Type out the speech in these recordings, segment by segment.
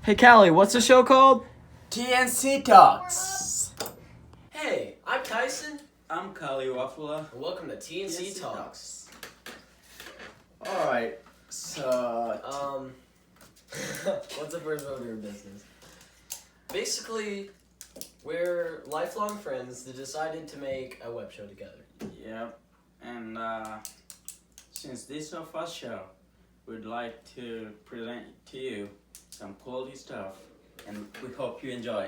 Hey Callie, what's the show called? TNC Talks. Hey, I'm Tyson, I'm Callie Waffula. and welcome to TNC TNC Talks. Alright, so. What's the first order of business? Basically, we're lifelong friends that decided to make a web show together. Yep. And since this is our first show, we'd like to present to you some quality stuff, and we hope you enjoy.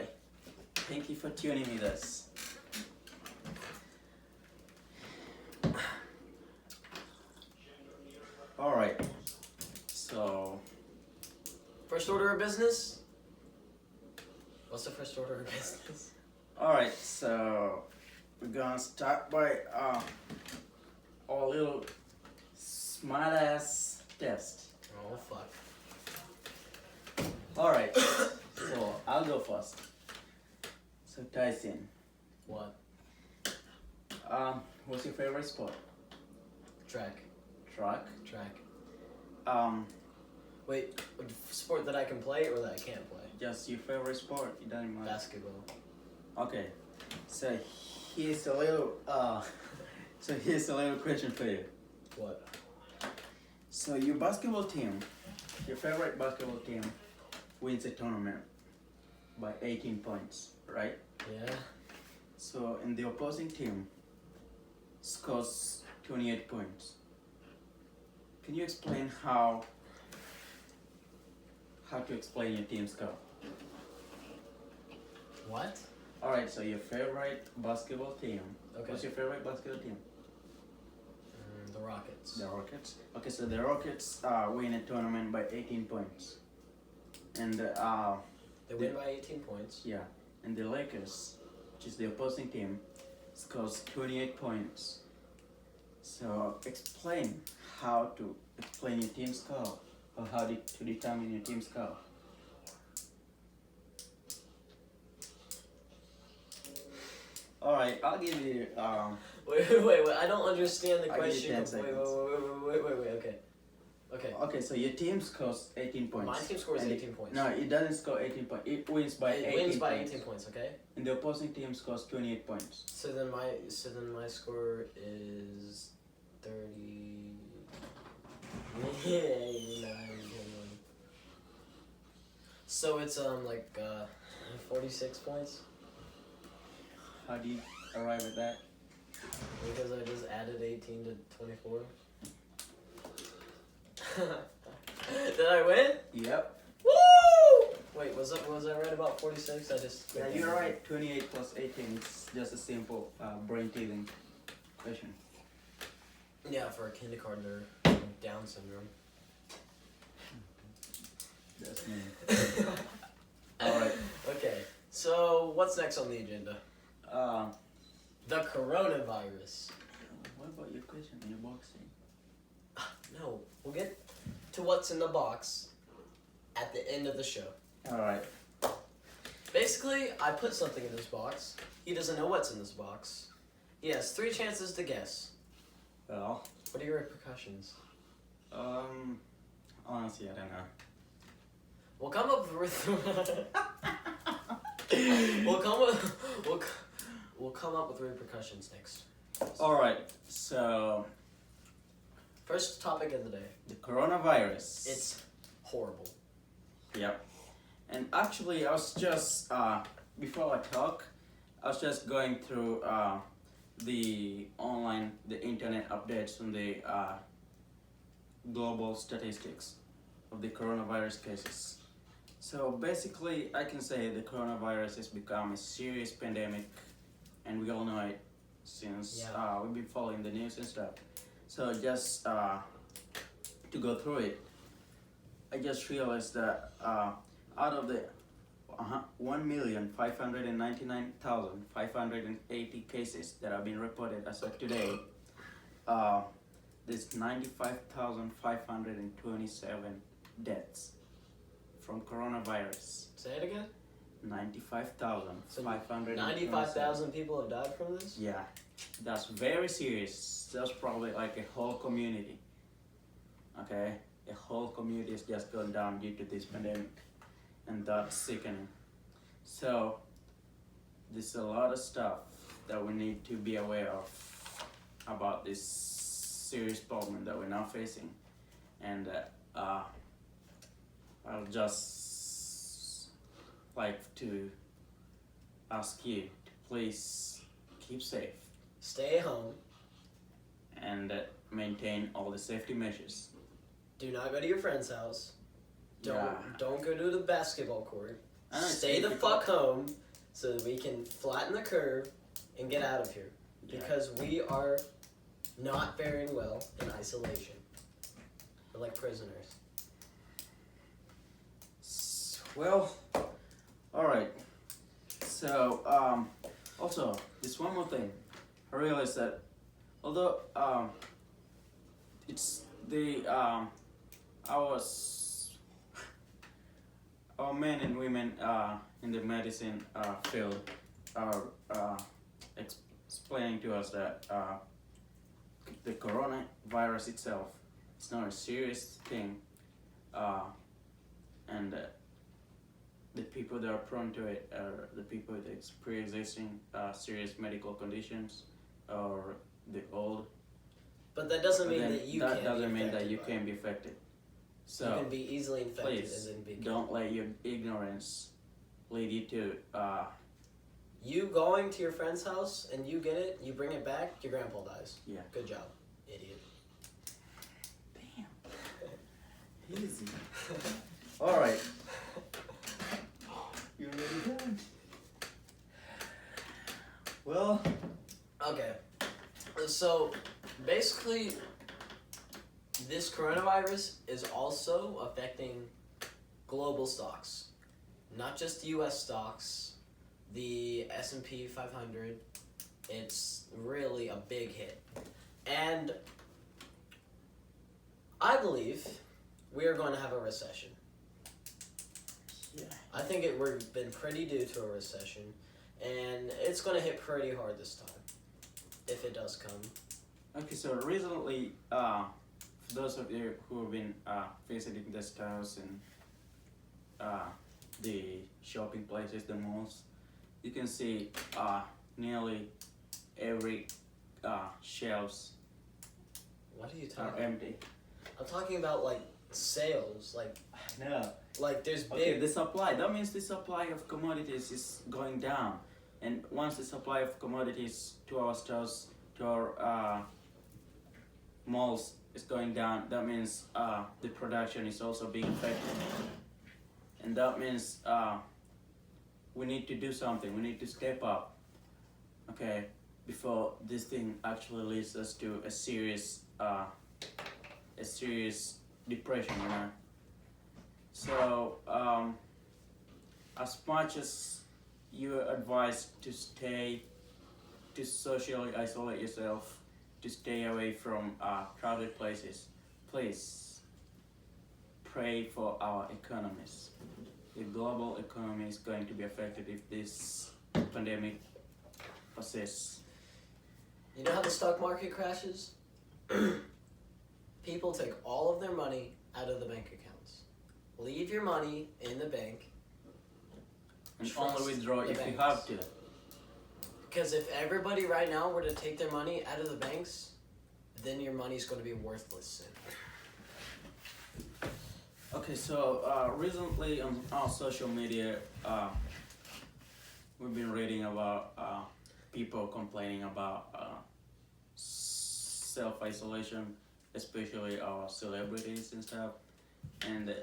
Thank you for tuning with us. Alright, so First order of business? What's the first order of business? alright, so we're gonna start by our little smartass test. Oh, fuck. Alright, so I'll go first. So Tyson, What? what's your favorite sport? Track. Track. Wait, a sport that I can play or that I can't play? Just your favorite sport. It doesn't matter. Basketball. Okay. So here's a little question for you. What? So your basketball team, your favorite basketball team, wins a tournament by 18 points, right? Yeah? So and the opposing team scores 28 points. Can you explain how to explain your team score? What? Alright, so your favorite basketball team. Okay. What's your favorite basketball team? The Rockets. The Rockets. Okay, so the Rockets win a tournament by 18 points. And They win by 18 points. yeah, and the Lakers, which is the opposing team, scores 28 points. So explain how to explain your team score, or how to determine your team score. Alright, I'll give you Wait, I don't understand the I'll give you question. 10 Wait, seconds. okay. Okay, so your team scores 18 points. My team scores And 18 points. No, it doesn't score 18 points. It wins by 18 It wins by points. 18 points, okay? And the opposing team scores 28 points. So then my score is 30. Yeah, 89. So it's 46 points How do you arrive at that? because I just added 18 to 24. Did I win? Yep. Woo! Wait, was I right about 46? I just Yeah, you're right. 28 plus 18. It's just a simple brain teething question. Yeah, for a kindergartner with Down syndrome. That's me. Alright. Okay, so what's next on the agenda? Uh, The coronavirus. what about your question in your boxing? No, we'll get to what's in the box at the end of the show. Alright. Basically, I put something in this box. He doesn't know what's in this box. He has 3 chances to guess. Well, What are your repercussions? honestly, I don't know. We'll come up with we'll come up with repercussions next. Alright, so First topic of the day. the coronavirus. It's horrible. Yep. And actually, I was just, before I talk, I was just going through the internet updates on the global statistics of the coronavirus cases. So basically, I can say the coronavirus has become a serious pandemic, and we all know it since we've been following the news and stuff. So just to go through it, I just realized that out of the 1,599,580 cases that have been reported as of today, there's 95,527 deaths from coronavirus. Say it again? 95,527. 95,000 people have died from this? Yeah, that's very serious. That's probably like a whole community. Okay, a whole community has just gone down due to this pandemic. and that's sickening. So there's a lot of stuff that we need to be aware of about this serious problem that we're now facing, and I'll just like to ask you to please keep safe Stay home. and maintain all the safety measures. Do not go to your friend's house. Yeah. Don't go to the basketball court. I know it's Stay the difficult. fuck home so that we can flatten the curve and get out of here. Yeah. Because we are not faring well in isolation. We're like prisoners. Well, alright. So, also, this one more thing. I realized that although, it's the, our men and women, in the medicine, field are, explaining to us that, the coronavirus itself is not a serious thing, and the people that are prone to it are the people with pre-existing serious medical conditions or the old. But that doesn't mean Then that you that can't doesn't be mean that affected you by can it. be affected. You So can be easily infected please and then be don't let your ignorance lead you to You going to your friend's house and you get it, you bring it back, your grandpa dies. Yeah. Good job, idiot. damn easy. All right. You already done. Well, Okay. So basically, this coronavirus is also affecting global stocks, not just U.S. stocks. The S&P 500, it's really a big hit, and I believe we are going to have a recession. yeah. I think we've been pretty due to a recession, and it's going to hit pretty hard this time, if it does come. Okay, so recently, for those of you who have been visiting the stores and the shopping places, the malls, you can see nearly every shelves What are you are talking? empty. I'm talking about like sales, No. like there's big. Okay, the supply. That means the supply of commodities is going down, and once the supply of commodities to our stores, to our malls is going down, that means the production is also being affected, and that means we need to do something. We need to step up, okay, before this thing actually leads us to a serious depression, you know. So as much as you are advised to socially isolate yourself, to stay away from crowded places, please pray for our economies. The global economy is going to be affected if this pandemic persists. You know how the stock market crashes? People take all of their money out of the bank accounts. Leave your money in the bank. And Trust only withdraw the if you banks. have to. Because if everybody right now were to take their money out of the banks, then your money's going to be worthless soon. Okay, so recently on our social media, we've been reading about people complaining about self-isolation, especially our celebrities and stuff, and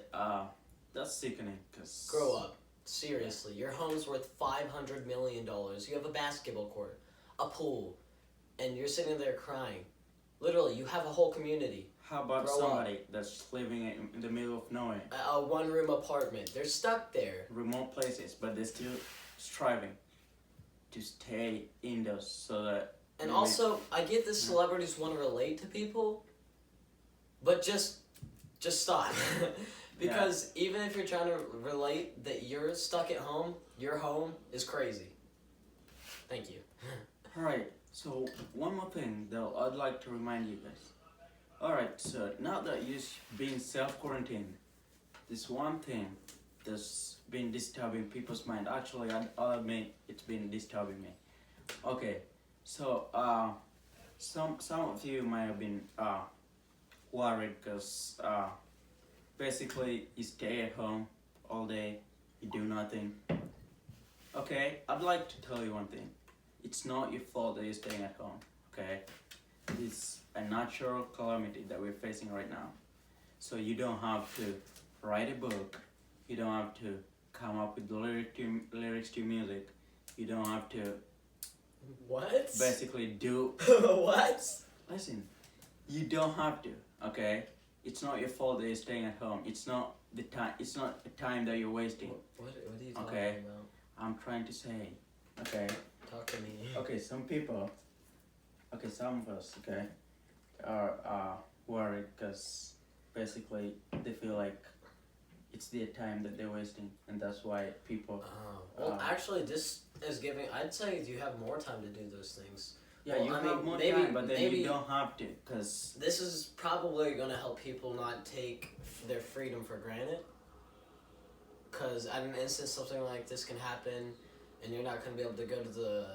that's sickening. Cause Grow up. Seriously, your home's worth $500 million. You have a basketball court, a pool, and you're sitting there crying. Literally, you have a whole community. How about Grow somebody that's living in the middle of nowhere, A one-room apartment. They're stuck there. remote places, but they're still striving to stay indoors so that. And they also, I get that celebrities want to relate to people, but just stop. Because even if you're trying to relate that you're stuck at home, your home is crazy. Thank you. Alright, so one more thing that I'd like to remind you guys. Alright, so now that you're being self-quarantined, this one thing that's been disturbing people's mind. Actually, I'll admit it's been disturbing me. Okay, so some of you might have been worried because basically you stay at home all day, you do nothing. Okay, I'd like to tell you one thing. It's not your fault that you're staying at home. Okay, it's a natural calamity that we're facing right now. So you don't have to write a book. You don't have to come up with lyrics to music. You don't have to What? basically do. What? Listen, you don't have to. Okay, it's not your fault that you're staying at home. It's not the time. It's not the time that you're wasting. What are you talking Okay. about? I'm trying to say. Okay. Talk to me. Okay. Some people. Okay. Some of us. Okay. Are worried because basically they feel like it's their time that they're wasting, and that's why people. Oh. Well, actually, this is giving. I'd say you have more time to do those things. Yeah, Well, you I have mean, more maybe- time, but then maybe- you don't have to, cause This is probably going to help people not take their freedom for granted. Because at an instant, something like this can happen, and you're not going to be able to go to the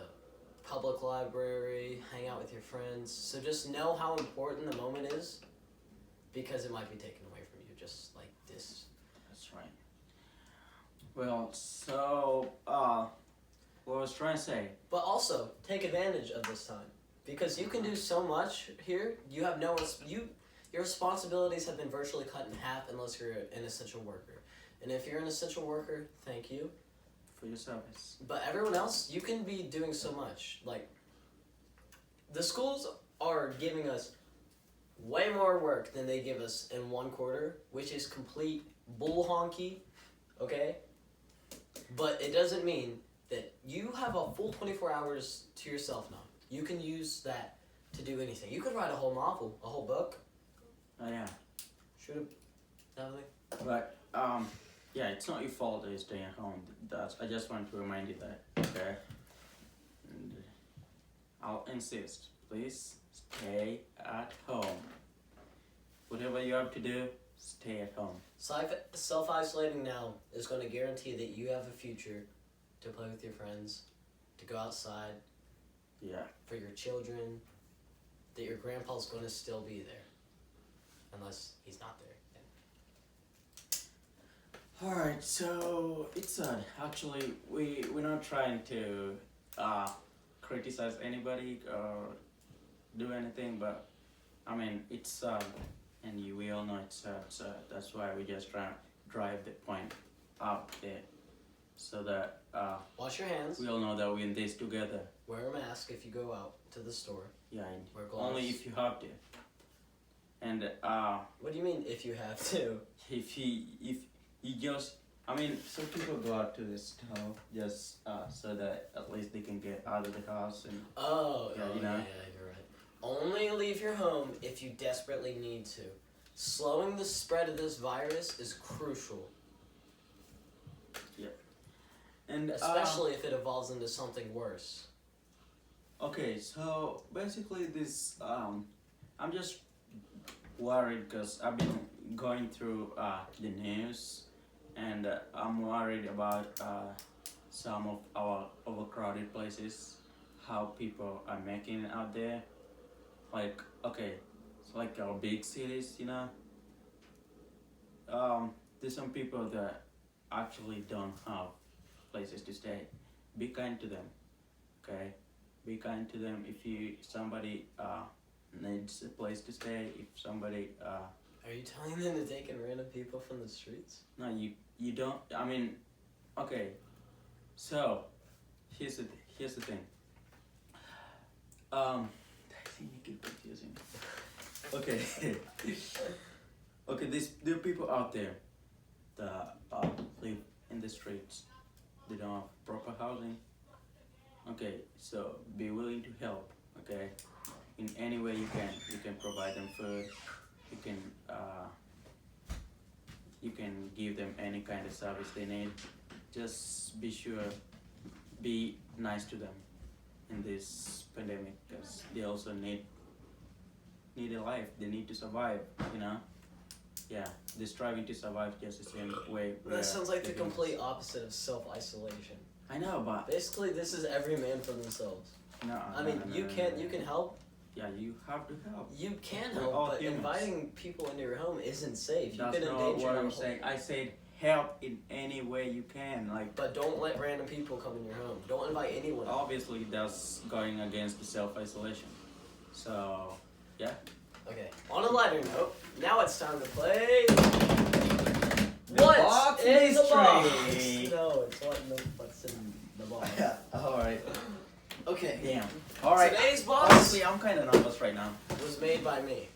public library, hang out with your friends. So just know how important the moment is, because it might be taken away from you, just like this. that's right. Well, so what I was trying to say. But also, take advantage of this time. Because you can do so much here, you have no... Your responsibilities have been virtually cut in half unless you're an essential worker. And if you're an essential worker, thank you. For your service. But everyone else, you can be doing so much. Like, the schools are giving us way more work than they give us in 1 quarter, which is complete bull honky, okay? But it doesn't mean that you have a full 24 hours to yourself now. You can use that to do anything. You could write a whole novel, a whole book. Oh yeah. Should have. But yeah, it's not your fault that you're staying at home. I just want to remind you that. Okay. And I'll insist. Please stay at home. Whatever you have to do, stay at home. Self-isolating now is going to guarantee that you have a future to play with your friends, to go outside, Yeah. for your children, that your grandpa's going to still be there. Unless he's not there. Alright, so it's sad. Actually, we're not trying to criticize anybody or do anything, but I mean, it's sad, and we all know it's sad, so that's why we just try to drive the point out there, so that Wash your hands. we all know that we're in this together. Wear a mask if you go out to the store. Yeah, and Wear gloves. only if you have to. And What do you mean if you have to? if you just, I mean, some people go out to the store just so that at least they can get out of the house and Oh, Yeah, oh, you know. yeah, you're right. Only leave your home if you desperately need to. Slowing the spread of this virus is crucial, and especially if it evolves into something worse. okay, so basically this I'm just worried because I've been going through the news, and I'm worried about some of our overcrowded places, how people are making it out there. Like, okay, it's like our big cities, you know. There's some people that actually don't have places to stay. Be kind to them, okay? Be kind to them. If somebody needs a place to stay, if somebody Are you telling them to take in random people from the streets? no, you don't. I mean, okay. So here's the thing. I think you get confusing. Okay. Okay. There are people out there that live in the streets. They don't have proper housing. Okay, so be willing to help. Okay, in any way you can. You can provide them food. You can give them any kind of service they need. Just be sure, be nice to them in this pandemic, because they also need a life. They need to survive, you know. yeah, they're striving to survive just the same way. That sounds like the living. complete opposite of self-isolation. I know, but Basically, this is every man for themselves. no. I mean, you can help. Yeah, you have to help. You can We're help, all but humans. inviting people into your home isn't safe. You That's can not endanger what your I'm whole- saying. I said help in any way you can. Like, But don't let random people come in your home. Don't invite anyone. obviously, that's going against the self-isolation. So, yeah. Okay. On a lighter note, now it's time to play. The What's box in the box? mystery. No, it's what's in the box. All right. Okay. Damn. All right. Today's box Honestly, I'm kind of nervous right now. was made by me.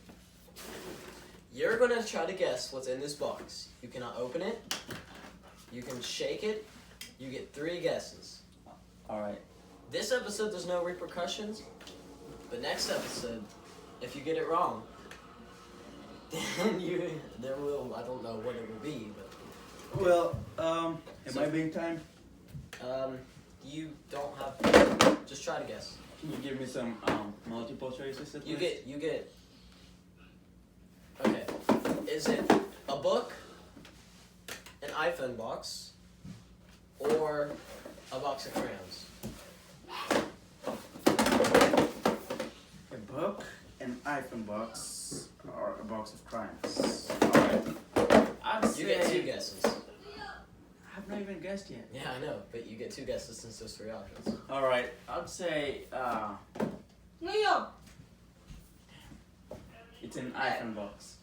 You're gonna try to guess what's in this box. You cannot open it. You can shake it. You get 3 guesses. All right. This episode, there's no repercussions. But next episode, if you get it wrong, then there will, I don't know what it will be, but Well, am I being timed? you don't have, just try to guess. Can you give me some multiple choices? At You least? get, okay. Is it a book, an iPhone box, or a box of crayons? A book, an iPhone box, or a box of crayons. All right. I'd You get 2 say- guesses. I've not even guessed yet. Yeah, I know, but you get 2 guesses since there's 3 options. All right. I'd say Liam! it's an iPhone box.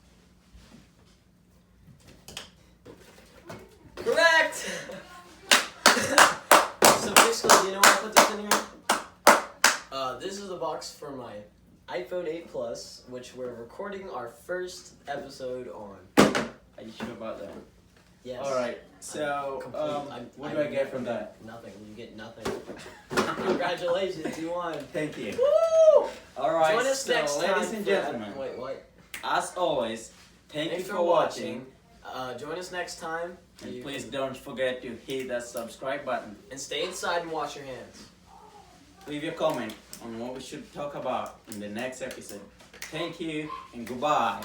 Correct! So basically, you know why I put this in here? This is the box for my iPhone 8 Plus, which we're recording our first episode on. Are you sure about that? Yes. All right. So, what do I get from that? Nothing. You get nothing. Congratulations, you won. Thank you. Woo! All right. Join us so, next time. ladies and for- gentlemen, Wait, what? as always, thank you Thanks for watching. Join us next time. And You please can- don't forget to hit that subscribe button. and stay inside and wash your hands. Leave your comment on what we should talk about in the next episode. Thank you and goodbye.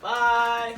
Bye.